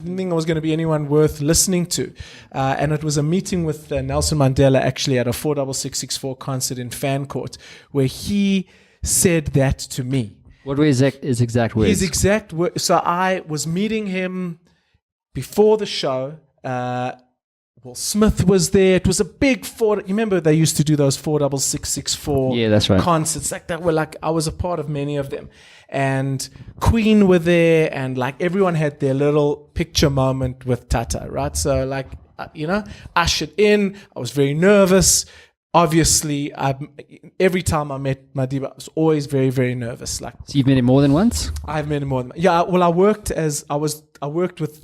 didn't think I was going to be anyone worth listening to. And it was a meeting with Nelson Mandela, actually, at a 46664 concert in Fan Court, where he said that to me. What were his exact words? His exact words. So I was meeting him before the show. Will Smith was there. It was a big you remember they used to do those 46664 Yeah, that's right. concerts like that. Were like, I was a part of many of them. And Queen were there, and like everyone had their little picture moment with Tata, right? So like, ushered in. I was very nervous. Obviously, every time I met Madiba, I was always very, very nervous. Like, so you've met him more than once? I've met him more than yeah. Well, I worked with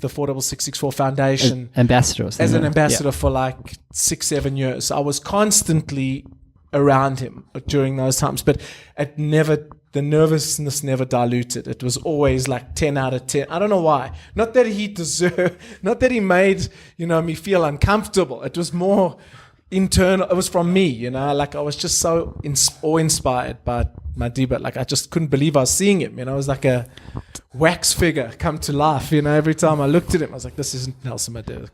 the 46664 Foundation ambassador, as an ambassador for like 6-7 years. I was constantly around him during those times, but the nervousness never diluted. It was always like 10 out of 10. I don't know why. Not that he made me feel uncomfortable. It was more internal. It was from me, like I was just so awe-inspired by Madiba. Like I just couldn't believe I was seeing him. It was like a wax figure come to life. Every time I looked at him, I was like, this isn't Nelson Mandela.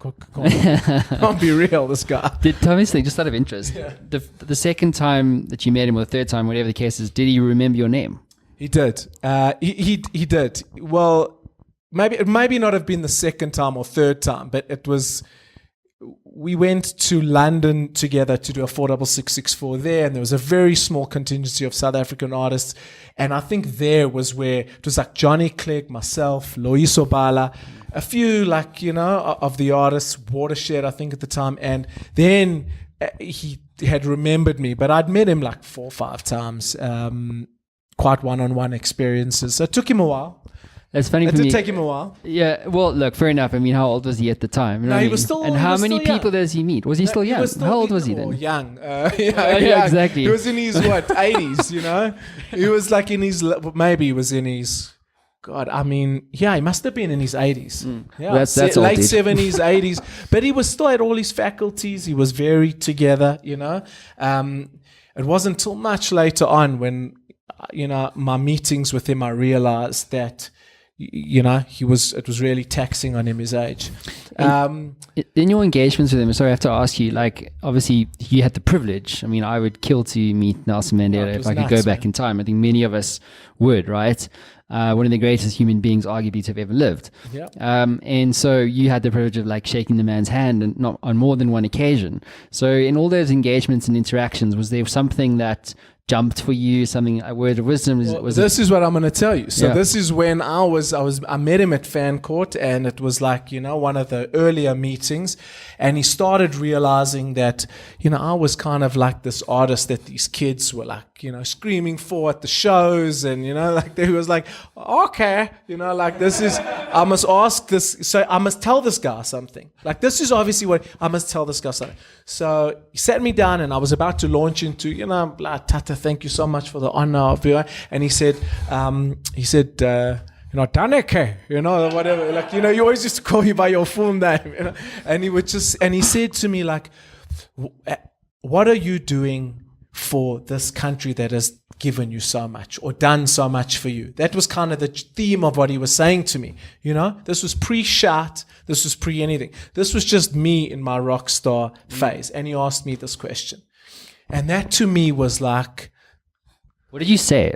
Can't be real, this guy. Tell me something, just out of interest. Yeah. The second time that you met him, or the third time, whatever the case is, did he remember your name? He did. He did. Well, maybe not have been the second time or third time, but it was. We went to London together to do a 46664 there, and there was a very small contingency of South African artists. And I think there was where it was like Johnny Clegg, myself, Loiso Bala, a few of the artists, Watershed, I think at the time. And then he had remembered me, but I'd met him like 4 or 5 times, quite one-on-one experiences. So it took him a while. That's funny for me. It did take him a while. Yeah, well, look, fair enough. I mean, how old was he at the time? No, he was still. And how many people does he meet? Was he still young? How old was he then? Young. Yeah, exactly. He was in his 80s. He was like in his. Maybe he was in his. God, I mean, yeah, he must have been in his 80s. Yeah, that's late old, 70s, 80s. But he was still had all his faculties. He was very together. It wasn't until much later on when, my meetings with him, I realized that. It was really taxing on him, his age. In your engagements with him, sorry, I have to ask you, like, obviously you had the privilege. I mean, I would kill to meet Nelson Mandela if I could go back in time. I think many of us would, right? One of the greatest human beings arguably to have ever lived. Yeah. And so you had the privilege of like shaking the man's hand, and not on more than one occasion. So in all those engagements and interactions, was there something that jumped for you, a word of wisdom? This is what I'm going to tell you. So this is when I met him at Fan Court, and it was like, one of the earlier meetings, and he started realizing that, I was kind of like this artist that these kids were like, screaming for at the shows, and, like he was like, okay, like this is, I must ask this, so I must tell this guy something. Like this is obviously what, I must tell this guy something. So he sat me down, and I was about to launch into, Tata, thank you so much for the honor of you. And he said, Daneke, whatever. Like, you always used to call you by your full name, And he said to me, like, what are you doing for this country that has given you so much or done so much for you? That was kind of the theme of what he was saying to me. This was pre-shout. This was pre-anything. This was just me in my rock star phase. And he asked me this question. And that to me was like, what did you say?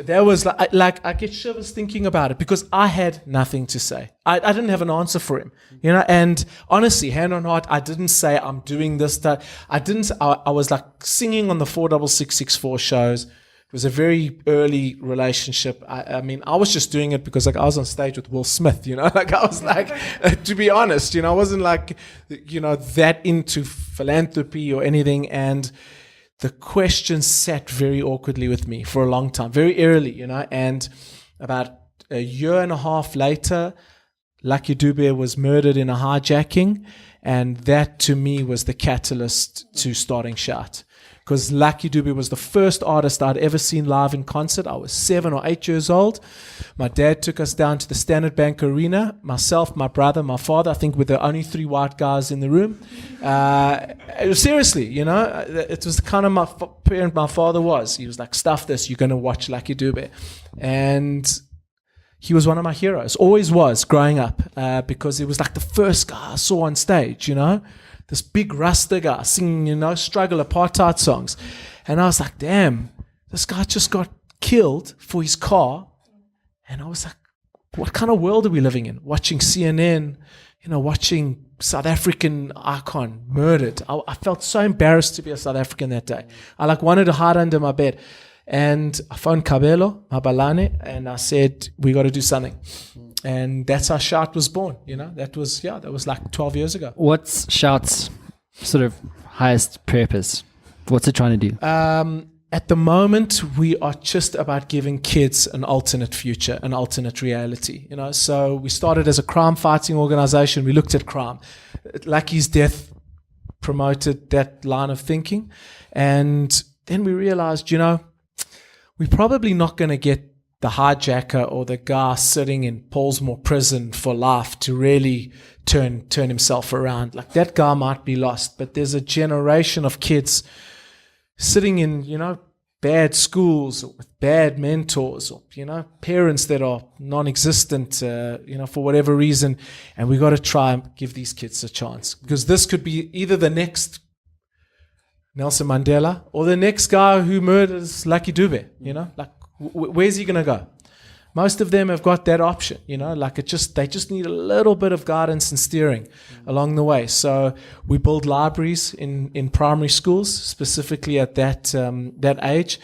There was like I get shivers thinking about it, because I had nothing to say. I didn't have an answer for him, and honestly, hand on heart, I didn't say I'm doing this, that. I was like singing on the 46664 shows. It was a very early relationship. I mean, I was just doing it because like I was on stage with Will Smith, like I was like, to be honest, I wasn't like, that into philanthropy or anything. And the question sat very awkwardly with me for a long time, very early, and about a year and a half later, Lucky Dube was murdered in a hijacking, and that to me was the catalyst to starting Shout. Because Lucky Dube was the first artist I'd ever seen live in concert. I was 7 or 8 years old. My dad took us down to the Standard Bank Arena. Myself, my brother, my father. I think we're the only 3 white guys in the room. Seriously, it was kind of my parent my father was. He was like, stuff this, you're going to watch Lucky Dube. And he was one of my heroes. Always was growing up, because he was like the first guy I saw on stage, this big Rasta guy singing, struggle apartheid songs. And I was like, damn, this guy just got killed for his car. And I was like, what kind of world are we living in? Watching CNN, watching South African icon murdered. I felt so embarrassed to be a South African that day. I wanted to hide under my bed. And I phoned Kabelo, Mabalane, and I said, we got to do something. And that's how Shout was born. That was like 12 years ago. What's Shout's sort of highest purpose? What's it trying to do? At the moment, we are just about giving kids an alternate future, an alternate reality. So we started as a crime fighting organization. We looked at crime. Lucky's death promoted that line of thinking. And then we realized, we're probably not going to get the hijacker or the guy sitting in Paulsmore prison for life to really turn himself around. Like, that guy might be lost, but there's a generation of kids sitting in, bad schools or with bad mentors or, parents that are non-existent, for whatever reason. And we got to try and give these kids a chance, because this could be either the next Nelson Mandela or the next guy who murders Lucky Dube, where's he going to go? Most of them have got that option, they just need a little bit of guidance and steering along the way. So we build libraries in primary schools, specifically at that age.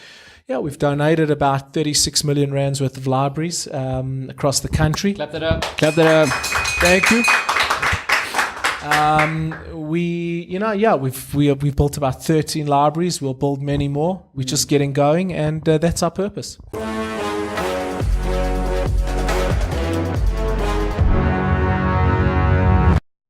Yeah, we've donated about 36 million rands worth of libraries across the country. Clap that up. Clap that up. Thank you. We've built about 13 libraries. We'll build many more. We're just getting going, and that's our purpose.